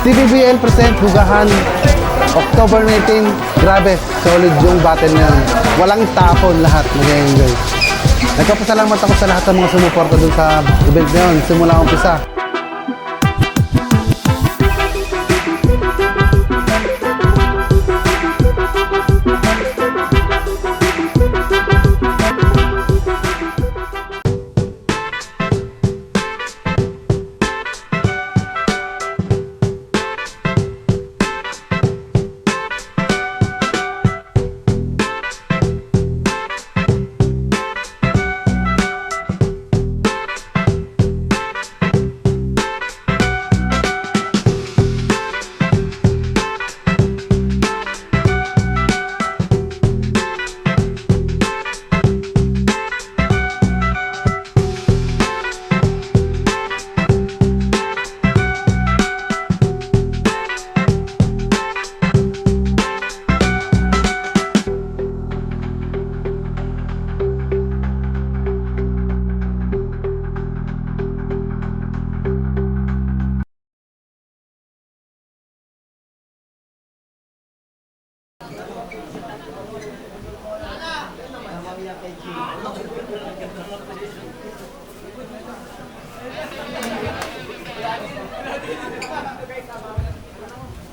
CBBL present Hugahan October 19. Grabe, solid yung battle na yan. Walang tapon, lahat mag-enjoy. Nagpapasalamat ako sa lahat ng mga sumuporta dun sa event na yun, simula umpisa.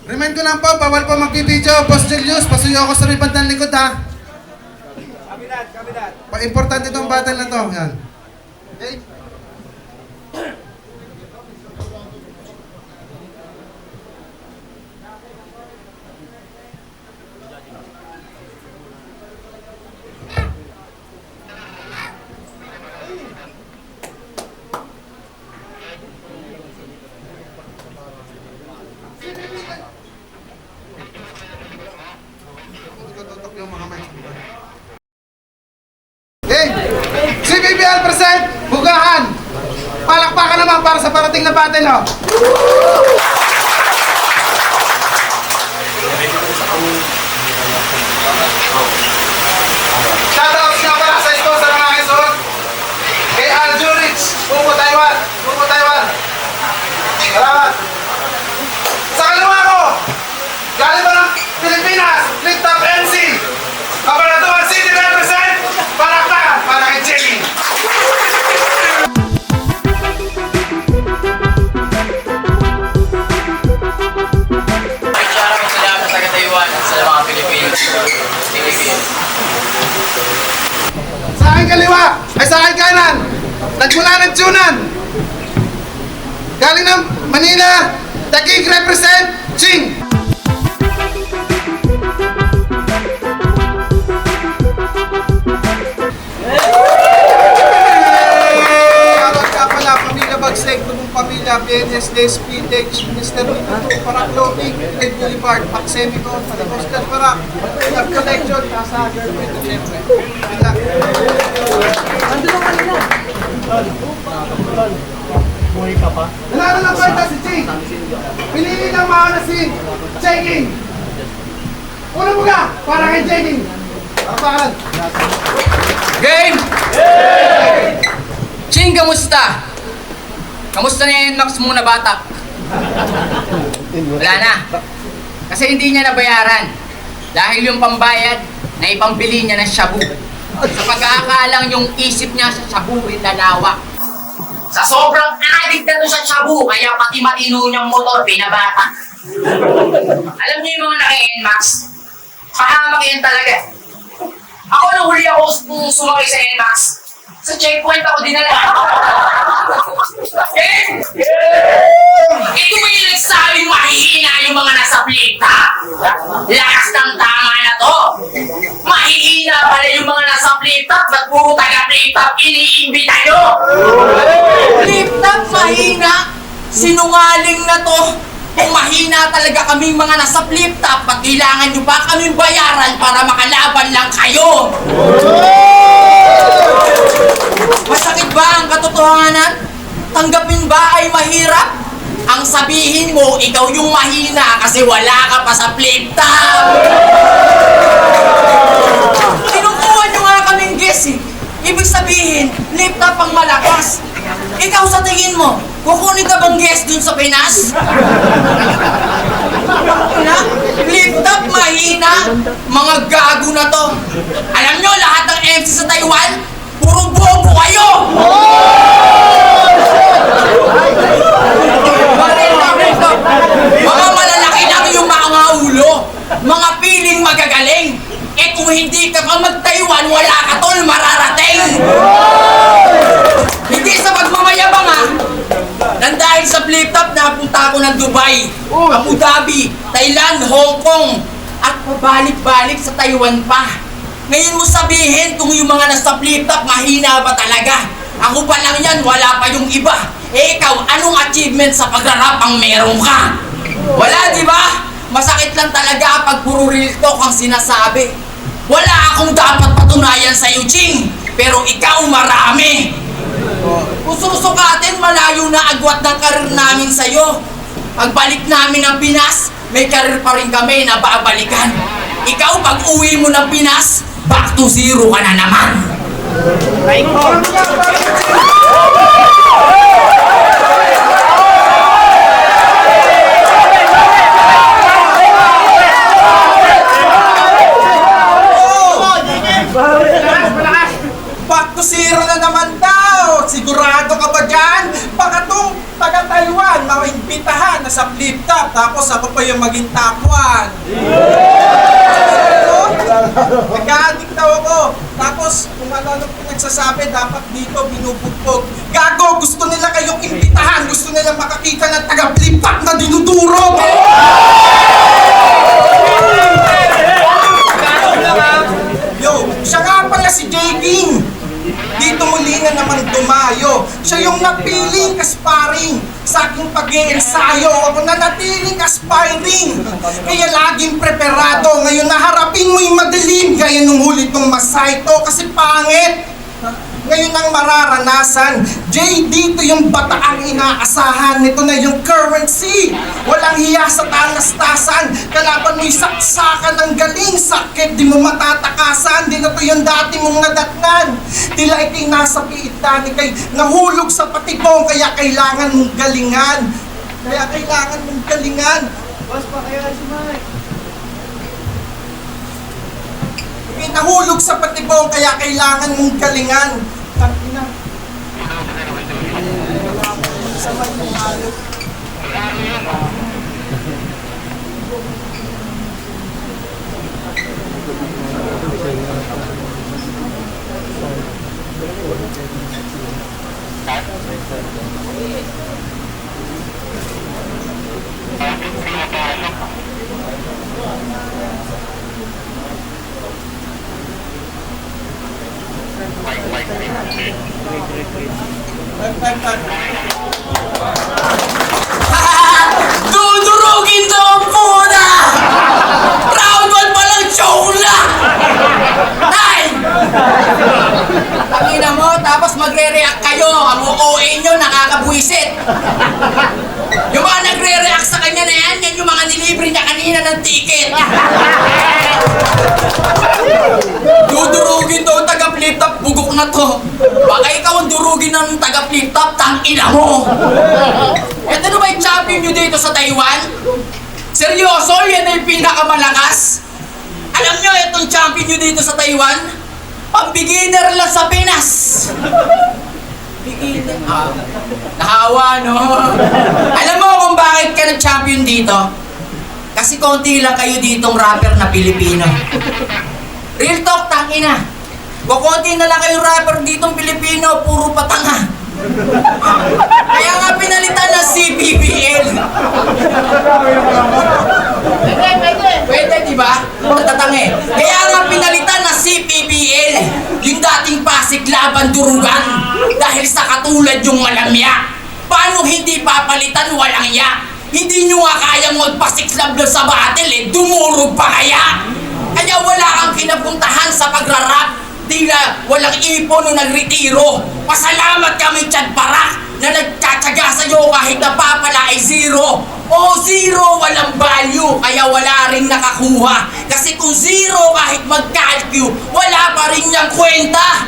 Remind ko lang po, bawal po mag-video. Boss Julius, pasuyo ako sa may bandang likod ha. Kabinet. Importante itong battle na to. Yan. Okay? Okay, CBBL present, Hugahan. Palakpakan naman para sa parating na battle, ho. Shoutouts nga pala sa sponsor ng aking suot. Kay Al Jurich, Buko Taiwan. Salamat. Sa kaliwa ko, galing ba ng Pilipinas, Flip Top MC. Cabanatuan City represent, palakpakan para kay Jenny. Maraming salamat sa Taiwan at sa mga Pilipino. Sa aking kaliwa, ay sa aking kanan, nagmula ng Tunan. Galing ng Manila, Taguig represent, Ching. Bagstek, Tubong Pamilya, PNS, DSP, Tex, Mr. Lito, Parak Loading, Red Boulevard, Paxemicon, Oscar Parak, Love Collection, Casa Girlfriend, siyempre. Nandun ang kanila. Buhay ka pa? Nanalo ng kwarta si Ching. Pinili ng mauna si Checking. Una mo ka, para kay Checking. Papakan. Game! Ching, kamusta? Kamusta na yung Nox mong nabatak? Wala na. Kasi hindi niya nabayaran. Dahil yung pambayad na ipambili niya ng shabu. Sa pag-aakalang yung isip niya sa shabu ay lalawak. Sa sobrang addict na to sa shabu, kaya pati matino niyang motor binabatak. Alam niyo yung mga naka-NMAX? Pahamak yan talaga. Ako nung huli ako sumakay sa NMAX, sa checkpoint ako dinala. Ito ba yung nagsabing mahihina yung mga nasa plita? Lakas ng tama na to. Mahihina pala yung mga nasa plita. Ba't puro taga-plita iniimbita nyo? Plita, mahina? Sinungaling na to. Kung mahina talaga kaming mga nasa flip-top, pag kailangan nyo ba kaming bayaran para makalaban lang kayo? Masakit ba ang katotohanan? Tanggapin ba ay mahirap? Ang sabihin mo, ikaw yung mahina kasi wala ka pa sa flip-top. Kinukuha nyo nga kaming guess eh. Ibig sabihin, flip-top ang malakas. Ikaw sa tingin mo, Kukunin ka bang guest dun sa Pinas? Na, lift up, mahina. Mga gago na to. Alam nyo, lahat ng MC sa Taiwan, puro bobo kayo! Mga malalaki lang yung mga ulo. Mga piling magagaling. Eh kung hindi ka pa mag-Taiwan, wala ka tol, mararating! Hindi sa pagmamayabang ha. Nang dahil sa flip top, napunta ako ng Dubai, Abu Dhabi, Thailand, Hong Kong, at pabalik-balik sa Taiwan pa. Ngayon mo sabihin kung yung mga nasa flip top, mahina ba talaga? Ako pa lang yan, wala pa yung iba. Eh ikaw, anong achievement sa pagrarap ang meron ka? Wala, di ba? Masakit lang talaga pag puro real talk ang sinasabi. Wala akong dapat patunayan sa Ching, pero ikaw marami. Kung susukatin, malayo na agwat ng karir namin sa'yo. Pagbalik namin ng Pinas, may karir pa rin kami na babalikan. Ikaw, pag uwi mo ng Pinas, back to zero ka na naman. Back to zero na naman daw! Sigurado ka ba dyan? Baka tong taga-Taiwan, maimbitahan na sa flip top, tapos ako pa yung maging top 1. Nag-addict daw ako. Tapos, kung ano pinagsasabi, dapat dito binubugpog. Gago, gusto nila kayong imbitahan. Gusto nila makakita ng taga-flip top na dinudurog. Yo, siya nga pala si J. King. Dito muli na naman dumayo. Siya yung napiling kasparing sa aking pag-iensayo. Ako na natiling aspiring. Kaya laging preparado. Ngayon naharapin mo yung madilim. Gaya nung huli tong masayto kasi pangit. Ngayon ang mararanasan. Jay, dito yung bataang inaasahan. Ito na yung currency. Walang hiya sa talastasan. Kalaban mo'y saksakan ng galing. Sakit, di mo matatakasan. Di na to yung dati mong nadatnan. Tila ikay nasa piitan. Ikay nahulog sa patibong. Kaya kailangan mong galingan. Kaya kailangan mong galingan. Boss pa kaya si Mike. Ikay nahulog sa patibong. Kaya kailangan mong galingan. Tangina. Sama yung halog. Dudurugin to ang puta! Round 1 pa lang, joke lang! Tay! Tangina mo, tapos magre-react kayo. Ang OA nyo, nakakabuisit. Yung mga nagre-react sa kanya na yan, yan yung mga nilibre niya kanina ng ticket. Dudurugin to, taga-flip top, bugok na to. Baka ikaw ang durugin ng taga-flip top, tangina mo. Ito na ba yung champion nyo dito sa Taiwan? Seryoso, yan na yung pinakamalakas? Alam nyo, itong champion nyo dito sa Taiwan, pang-beginner lang sa Pinas. Beginner? Nahawa, no? Alam mo kung bakit ka nag-champion dito? Kasi konti lang kayo ditong rapper na Pilipino. Real talk, tangina. Kukunti na lang kayong rapper ditong Pilipino, puro patanga. Kaya nga pinalitan ng CPBL. Pwede, di ba? Tatange. Kaya nga pinalitan ng CPBL. Yung dating Pasig Laban Durugan. Dahil sa katulad yung malamya. Paano hindi papalitan walang ya? Hindi nyo nga kayang magpasiklab na sa battle eh. Dumurog pa kaya? Kaya wala kang kinapuntahan sa pagrarap. Tila walang ipon nung nagretiro. Pasalamat kami Chad Parak na nagkatsaga sa'yo kahit napapala ay zero. O zero, walang value, kaya wala ring nakakuha. Kasi kung zero kahit mag-calcu, wala pa rin niyang kwenta.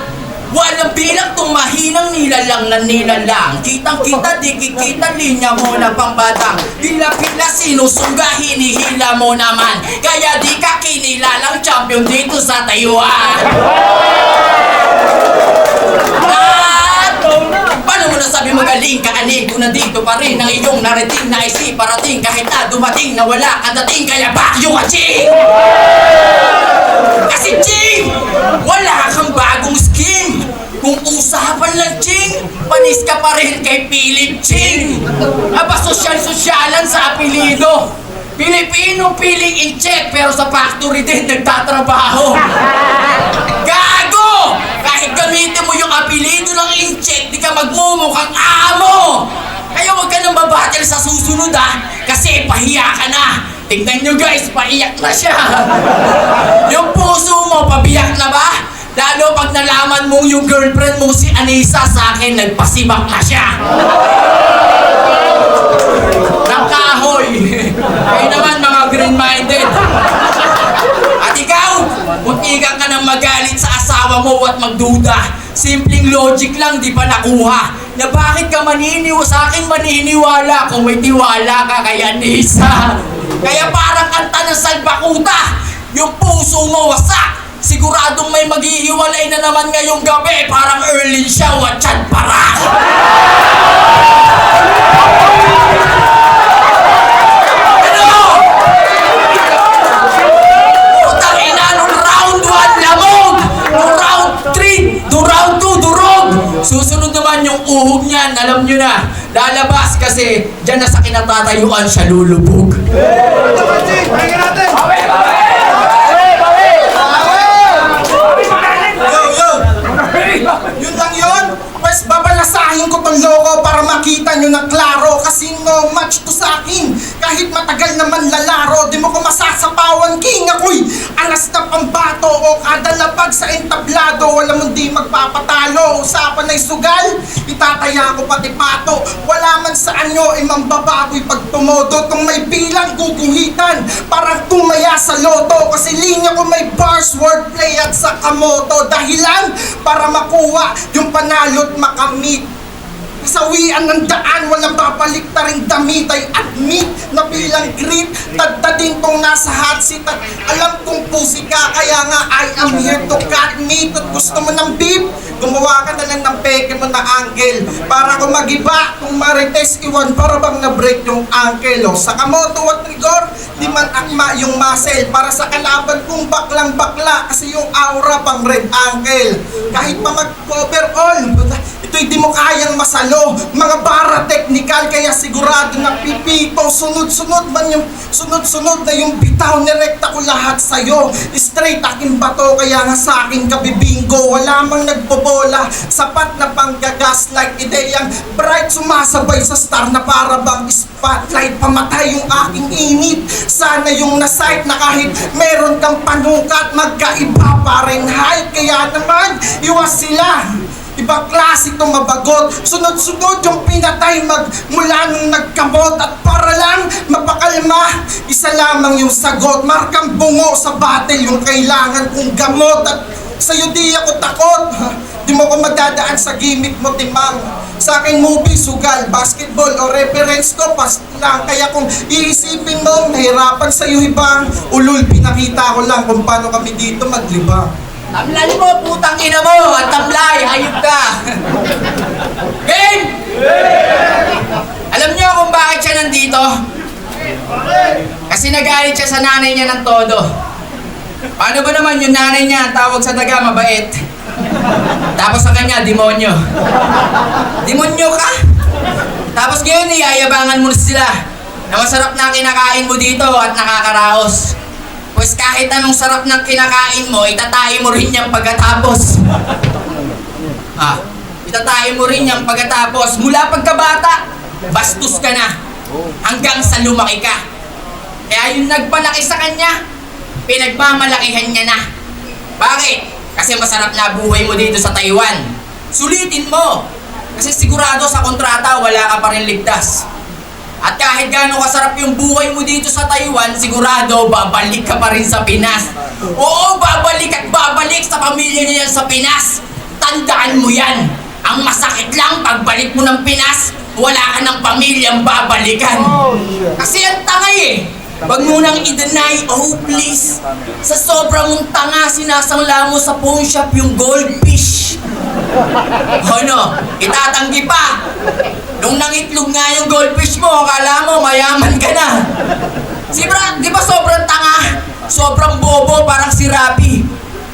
Walang bilang tong mahinang nila lang nanilalang. Kitang-kita, di kikita, linya mo na pambadang. Pila-pila sinusungga, hinihila mo naman. Kaya di ka kinilalang champion dito sa Taiwan. At paano mo nasabi magaling ka ani kung nandito pa rin ang iyong narating na isiparating kahit na dumating na wala ka dating kaya back yung Ching! Kasi Ching, wala kang bagong scheme. Kung usapan lang Ching, panis ka pa rin kay Philip Ching. Aba sosyal-sosyalan sa apelido. Pilipino piling in check pero sa factory din nagtatrabaho. Gago! Kahit gamitin mo yung apelido ng in check, di ka magmumukhang amo. Kaya huwag ka nang babattle sa susunod kasi pahiya ka na. Tingnan nyo guys, paiyak na siya. Yung puso mo, pabiyak na ba? Lalo pag nalaman mong yung girlfriend mo si Anissa sa akin, nagpasibak na siya. Ng kahoy. Kayo naman mga green-minded. At ikaw, muntikan ka nang magalit sa asawa mo at magduda. Simpleng logic lang, di pa nakuha. Na bakit ka sa akin maniniwala kung may tiwala ka kay Anissa. Kaya parang kanta ng salbakuta. Yung puso mo wasak. Siguradong may maghihiwalay na naman ngayong gabi. Parang Erlin Shaw at Chad Parak. Ano? Putang ina, nung round 1 lamog. Nung round 3, nung round 2 durog. Susunod naman yung uhog niyan, alam nyo na. Lalabas kasi dyan na sa kinatatayuan siya lulubog. Yun lang yun? Pues babalasahin ko tong logo para makita nyo na klaro. Kasi no match to sa akin. Kahit matagal naman lalaro, di mo ko masasapawan king. Ako'y alas na pambato o kada lapag sa entablado. Wala mong di magpapatalo. Usapan ay sugal, itataya ko pati pato. Wala man sa anyo, mambabago'y pag tumodo. Tong may bilang guguhitan, parang tumaya sa loto. Kasi linya ko may bars, wordplay at sakamoto. Dahilan para makuha yung panalo't makamit. Kasawian ng daan, walang babalik na rin damit. Ay admit na bilang grit, tadtadin tong nasa hot seat. At alam kong pusi ka, kaya nga I am here to cut meat. At gusto mo ng beef, gumawa ka na lang ng peke mo na angle. Para kung magiba, kung marites iwan, para bang na-break yung ankle. O, sa kamoto at rigor, di man akma yung muscle. Para sa kalaban kong baklang bakla, kasi yung aura pang red ankle. Kahit pa mag-overall, ito'y di mo kayang masalo. Mga bara technical, kaya sigurado na pipito. Sunod-sunod man yung sunod-sunod na yung bitaw. Nirekta ko lahat sa'yo. Straight aking bato, kaya nga sa akin kabibingo. Wala mang nagbobola, sapat na panggagas like ideyang bright sumasabay sa star na para bang spotlight. Pamatay yung aking init. Sana yung nasight na kahit meron kang panukat, magkaiba pa rin height. Kaya naman, iwas sila. Ibang klase itong mabagot. Sunod-sunod yung pinatay mula nung nagkamot. At para lang mapakalma, isa lamang yung sagot. Markang bungo sa battle yung kailangan kong gamot. At sa'yo di ako takot. Di mo ko madadaan sa gimmick mo, timang. Sa akin movie, sugal, basketball o reference ko, pas lang. Kaya kung iisipin mo, nahirapan sa'yo ibang ulul, pinakita ko lang kung paano kami dito maglibang. Tamlay mo, putang ina mo! At tamlay, hayop ka! Game! Alam niyo kung bakit siya nandito? Kasi nagalit siya sa nanay niya ng todo. Paano ba naman yung nanay niya ang tawag sa daga, mabait? Tapos sa kanya, demonyo. Demonyo ka? Tapos ngayon, iayabangan mo sila na masarap na kinakain mo dito at nakakaraos. Pues kahit anong sarap ng kinakain mo, itatae mo rin niyang pagkatapos. Itatae mo rin niyang pagkatapos. Mula pagkabata, bastos ka na. Hanggang sa lumaki ka. Kaya yung nagpalaki sa kanya, pinagmamalakihan niya na. Bakit? Kasi masarap na buhay mo dito sa Taiwan. Sulitin mo. Kasi sigurado sa kontrata, wala ka pa rin ligtas. At kahit gaano kasarap yung buhay mo dito sa Taiwan, sigurado babalik ka pa rin sa Pinas. Oo, babalik at babalik sa pamilya niya sa Pinas. Tandaan mo yan. Ang masakit lang, pagbalik mo ng Pinas, wala ka ng pamilyang babalikan. Kasi ang tangay eh. Wag mo nang i-deny, oh please. Sa sobrang mong tanga, sinasangla mo sa pawn shop yung goldfish. Ano? Itatanggi pa. Nung nangitlog nga yung goldfish mo, akala mo mayaman ka na. Di ba sobrang tanga? Sobrang bobo, parang si Rapi.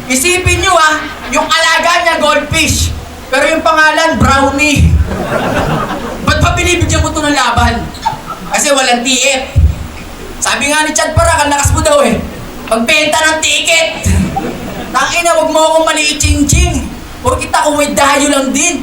Isipin nyo yung alaga niya goldfish, pero yung pangalan, Brownie. Ba't pa binibigyan mo ito ng laban? Kasi walang TF. Sabi nga ni Chad Parak, ang lakas mo daw eh. Pagbenta ng ticket. Tangina, wag mo akong mali-ching-ching. Porkit ako may dayo lang din.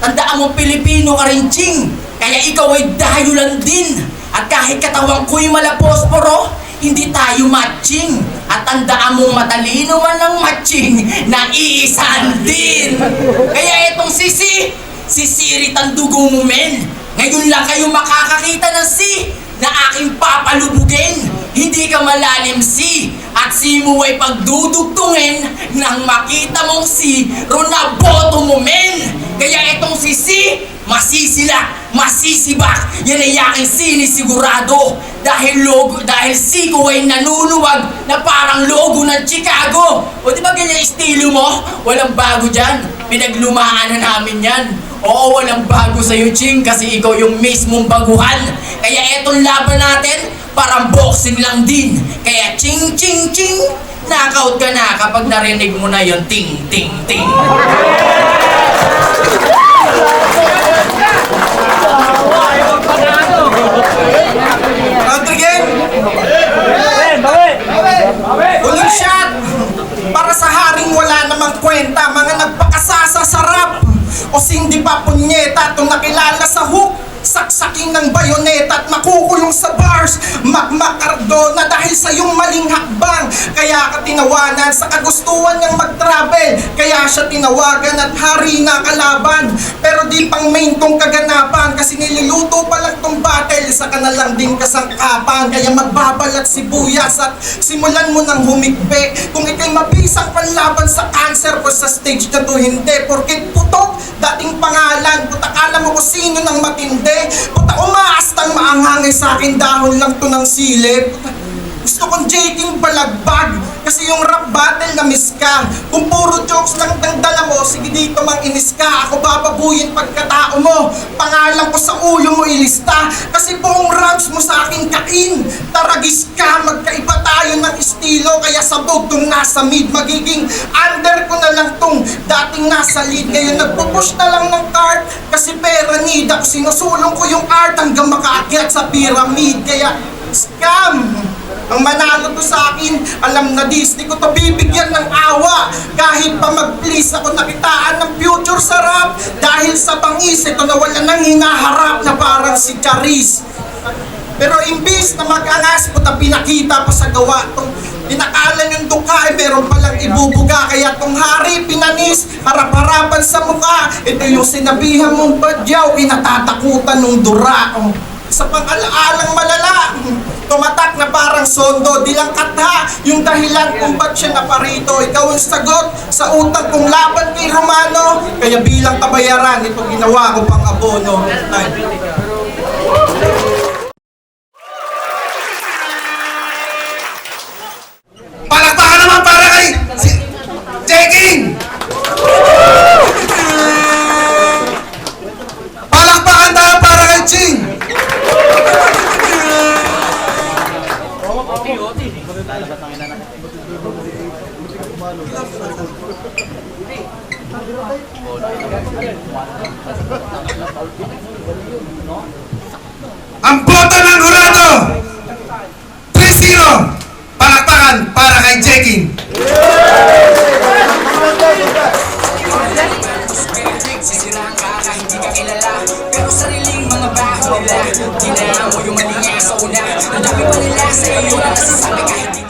Tandaan mo, Pilipino ka rin, ching. Kaya ikaw ay dayo lang din. At kahit katawan ko'y malaposporo, hindi tayo matching. At tandaan mo, matalino man ng matching, naiisan din. Kaya etong sisirit ang dugo mo, men. Ngayon lang kayo makakakita ng na aking papalubugin. Hindi ka malalim at mo ay pagdudugtungin nang makita mong Ronaboto mo, men. Kaya itong masisibak, yan ay aking sinisigurado. Dahil ko ay nanuluwag na parang logo ng Chicago. O di ba ganyan estilo mo? Walang bago dyan. Pinaglumaan na namin yan. Oo, walang bago sa'yo, Ching, kasi ikaw yung mismong baguhan. Kaya etong laban natin, parang boxing lang din. Kaya ching, ching, ching, knockout ka na kapag narinig mo na yung ting, ting, ting. Country game! Uling shot! Para sa haring wala namang kwenta, mga nagpakasasa sarap. O sindi pa punyeta, itong nakilala sa hook, saksaking ng bayoneta at makukulong sa bars. Magma Cardona dahil sa iyong maling hakbang. Kaya ka tinawanan sa kagustuhan niyang mag-travel. Kaya siya tinawagan at hari na kalaban. Pero di pang main tong kaganapan, kasi nililuto pa lang tong battle. Isa ka na lang din kasangkapan. Kaya magbabalat sibuyas at simulan mo nang humikbe. Kung ikay mabisang panlaban sa cancer ko sa stage na to, hindi. Porkit putok dating pangalan. Puta, kala mo kung sino nang matindi. Puta, umaastang maangangay sa akin, dahon lang to ng silip. Puta, gusto kong J-King balagbag, kasi yung rap battle na miss ka. Kung puro jokes lang ang dala mo, sige dito mang inis ka. Ako bababuyin pagkatao mo, pangalan ko sa ulo mo ilista. Kasi buong raps mo sa akin kain. Taragis ka, magkaiba tayo ng estilo. Kaya sabog tong nasa mid, magiging under ko na lang tong dating nasa lead. Ngayon nagpupush na lang ng card, kasi pera need ako. Sinusulong ko yung art hanggang makaakyat sa pyramid. Kaya scam ang manalo to sa akin, alam na Disney ko to bibigyan ng awa. Kahit pa mag-please ako, nakitaan ng future sa rap. Dahil sa bangis, ito na wala nang hinaharap na parang si Charis. Pero imbis na mag-angas, puta pinakita pa sa gawa. Tong pinakalan yung duka, meron palang ibubuga. Kaya tong hari pinanis, harap-harapan sa mukha. Ito yung sinabihan mong badyaw, kinatatakutan ng dura. Sa pang-alaalang malala, tumatak na parang sondo. Di lang kata yung dahilan kung ba't siya naparito. Ikaw ang sagot sa utang kong laban kay Romano. Kaya bilang kabayaran, ito ginawa ko pang abono. Palakpakan naman para kay J-King! Palakpakan tayo para kay Ching! Ang boto ng Jurado 3-0. Palakpakan para kay J-King. Sisiraan ka kahit hindi ka kilala, pero sariling mga baho nila. Ginaan mo yung mali niya sa una. Ang dami pa nila sa iyo na nasasabi kahit